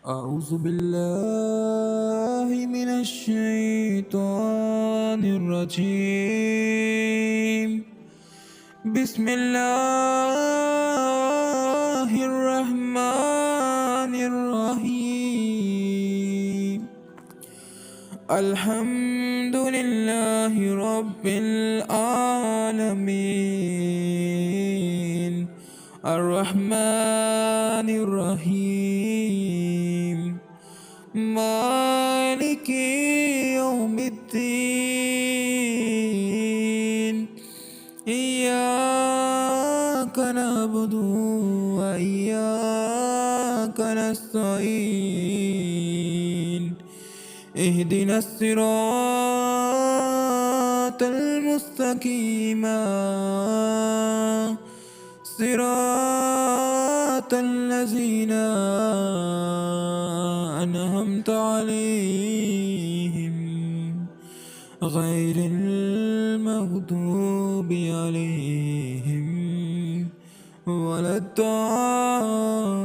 أعوذ بالله من الشيطان الرجيم. بسم الله الرحمن الرحيم. الحمد لله رب العالمين الرحمن الرحيم مالك يوم الدين. إياك نعبد وإياك نستعين. اهدنا الصراط المستقيم صراط الذين أنعمت عليهم غير المغضوب عليهم ولا الضالين.